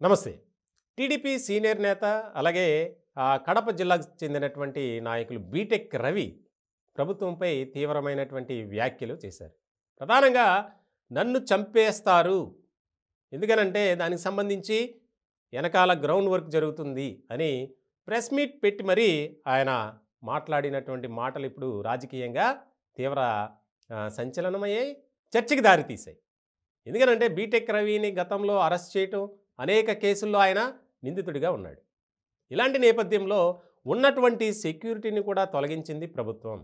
నమస్తే. TDP senior నేత అలాగే కడప జిల్లాకు చెందినటువంటి నాయకులు బీటెక్ రవి ప్రభుత్వంపై తీవ్రమైనటువంటి వ్యాఖ్యలు చేశారు. ప్రధానంగా నన్ను చంపేస్తారు. ఎందుకనంటే దానికి సంబంధించి వెనకాల గ్రౌండ్ వర్క్ జరుగుతుంది అని ప్రెస్ మీట్ పెట్టి మరీ ఆయన మాట్లాడినటువంటి మాటలు ఇప్పుడు రాజకీయంగా తీవ్ర సంచలనమయ్యాయి, చర్చకి దారితీశాయి. ఎందుకనంటే బీటెక్ రవిని గతంలో అరెస్ట్ చేయటం, అనేక కేసుల్లో ఆయన నిందితుడిగా ఉన్నాడు. ఇలాంటి నేపథ్యంలో ఉన్నటువంటి సెక్యూరిటీని కూడా తొలగించింది ప్రభుత్వం.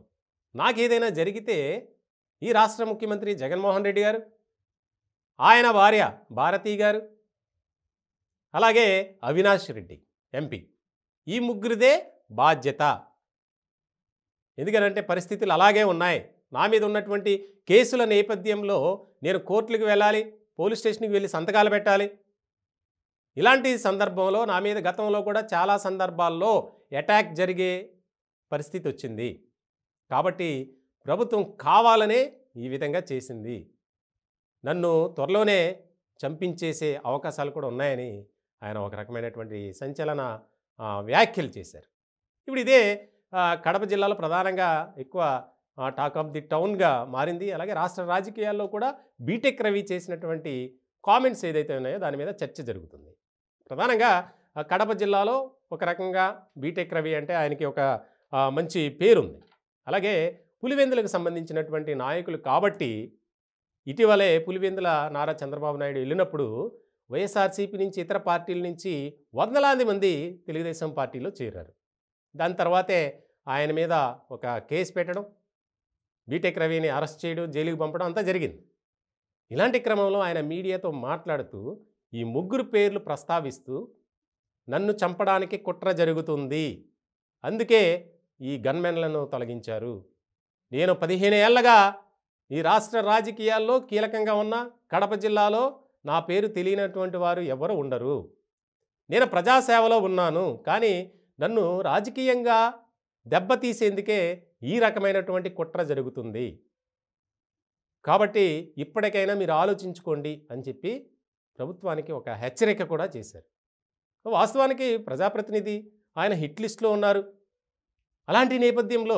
నాకేదైనా జరిగితే ఈ రాష్ట్ర ముఖ్యమంత్రి జగన్మోహన్ రెడ్డి గారు, ఆయన భార్య భారతి గారు, అలాగే అవినాష్ రెడ్డి ఎంపీ, ఈ ముగ్గురిదే బాధ్యత. ఎందుకనంటే పరిస్థితులు అలాగే ఉన్నాయి. నా మీద ఉన్నటువంటి కేసుల నేపథ్యంలో నేను కోర్టులకు వెళ్ళాలి, పోలీస్ స్టేషన్కి వెళ్ళి సంతకాలు పెట్టాలి. ఇలాంటి సందర్భంలో నా మీద గతంలో కూడా చాలా సందర్భాల్లో అటాక్ జరిగే పరిస్థితి వచ్చింది. కాబట్టి ప్రభుత్వం కావాలనే ఈ విధంగా చేసింది. నన్ను త్వరలోనే చంపించేసే అవకాశాలు కూడా ఉన్నాయని ఆయన ఒక రకమైనటువంటి సంచలన వ్యాఖ్యలు చేశారు. ఇప్పుడు ఇదే కడప జిల్లాలో ప్రధానంగా ఎక్కువ టాక్ ఆఫ్ ది టౌన్గా మారింది. అలాగే రాష్ట్ర రాజకీయాల్లో కూడా బీటెక్ రవి చేసినటువంటి కామెంట్స్ ఏదైతే ఉన్నాయో దాని మీద చర్చ జరుగుతుంది. ప్రధానంగా కడప జిల్లాలో ఒక రకంగా బీటెక్ రవి అంటే ఆయనకి ఒక మంచి పేరుంది. అలాగే పులివెందులకు సంబంధించినటువంటి నాయకులు కాబట్టి ఇటీవలే పులివెందుల నారా చంద్రబాబు నాయుడు వెళ్ళినప్పుడు వైఎస్ఆర్సీపీ నుంచి ఇతర పార్టీల నుంచి వందలాది మంది తెలుగుదేశం పార్టీలో చేరారు. దాని తర్వాతే ఆయన మీద ఒక కేసు పెట్టడం, బీటెక్ రవిని అరెస్ట్ చేయడం, జైలుకి పంపడం అంతా జరిగింది. ఇలాంటి క్రమంలో ఆయన మీడియాతో మాట్లాడుతూ ఈ ముగ్గురు పేర్లు ప్రస్తావిస్తూ నన్ను చంపడానికి కుట్ర జరుగుతుంది, అందుకే ఈ గన్మెన్లను తొలగించారు. నేను 15 ఏళ్లగా ఈ రాష్ట్ర రాజకీయాల్లో కీలకంగా ఉన్న కడప జిల్లాలో నా పేరు తెలియనటువంటి వారు ఎవరు ఉండరు. నేను ప్రజాసేవలో ఉన్నాను, కానీ నన్ను రాజకీయంగా దెబ్బతీసేందుకే ఈ రకమైనటువంటి కుట్ర జరుగుతుంది. కాబట్టి ఇప్పటికైనా మీరు ఆలోచించుకోండి అని చెప్పి ప్రభుత్వానికి ఒక హెచ్చరిక కూడా చేశారు. వాస్తవానికి ప్రజాప్రతినిధి, ఆయన హిట్ లిస్ట్లో ఉన్నారు. అలాంటి నేపథ్యంలో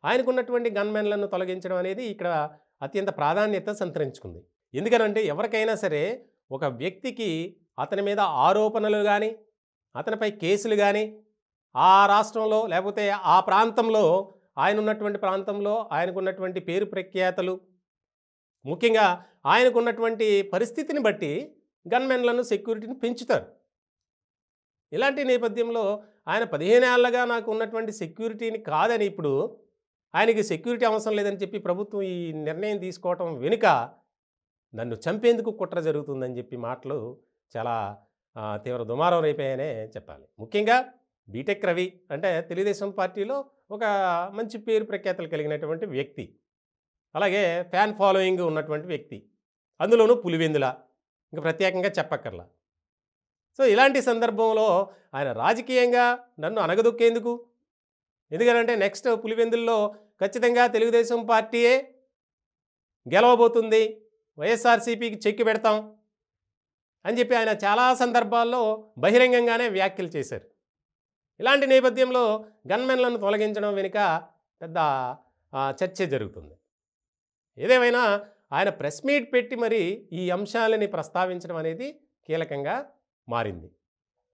ఆయనకున్నటువంటి గన్మెన్లను తొలగించడం అనేది ఇక్కడ అత్యంత ప్రాధాన్యత సంతరించుకుంది. ఎందుకనంటే ఎవరికైనా సరే ఒక వ్యక్తికి అతని మీద ఆరోపణలు కానీ, అతనిపై కేసులు కానీ, ఆ రాష్ట్రంలో లేకపోతే ఆ ప్రాంతంలో ఆయన ఉన్నటువంటి ప్రాంతంలో ఆయనకున్నటువంటి పేరు ప్రఖ్యాతలు, ముఖ్యంగా ఆయనకున్నటువంటి పరిస్థితిని బట్టి గన్మెన్లను సెక్యూరిటీని పెంచుతారు. ఇలాంటి నేపథ్యంలో ఆయన 15 ఏళ్లగా నాకు ఉన్నటువంటి సెక్యూరిటీని కాదని ఇప్పుడు ఆయనకి సెక్యూరిటీ అవసరం లేదని చెప్పి ప్రభుత్వం ఈ నిర్ణయం తీసుకోవటం వెనుక నన్ను చంపేందుకు కుట్ర జరుగుతుందని చెప్పి మాటలు చాలా తీవ్ర దుమారం రేపాయనే చెప్పాలి. ముఖ్యంగా బీటెక్ రవి అంటే తెలుగుదేశం పార్టీలో ఒక మంచి పేరు ప్రఖ్యాతలు కలిగినటువంటి వ్యక్తి, అలాగే ఫ్యాన్ ఫాలోయింగ్ ఉన్నటువంటి వ్యక్తి, అందులోనూ పులివెందుల ఇంకా ప్రత్యేకంగా చెప్పక్కర్లా. సో ఇలాంటి సందర్భంలో ఆయన రాజకీయంగా నన్ను అనగదొక్కేందుకు, ఎందుకంటే నెక్స్ట్ పులివెందుల్లో ఖచ్చితంగా తెలుగుదేశం పార్టీయే గెలవబోతుంది, వైఎస్ఆర్సీపీకి చెక్కి పెడతాం అని చెప్పి ఆయన చాలా సందర్భాల్లో బహిరంగంగానే వ్యాఖ్యలు చేశారు. ఇలాంటి నేపథ్యంలో గన్మెన్లను తొలగించడం వెనుక పెద్ద చర్చ జరుగుతుంది. ఏదేమైనా ఆయన ప్రెస్ మీట్ పెట్టి మరి ఈ అంశాలని ప్రస్తావించడం అనేది కీలకంగా మారింది.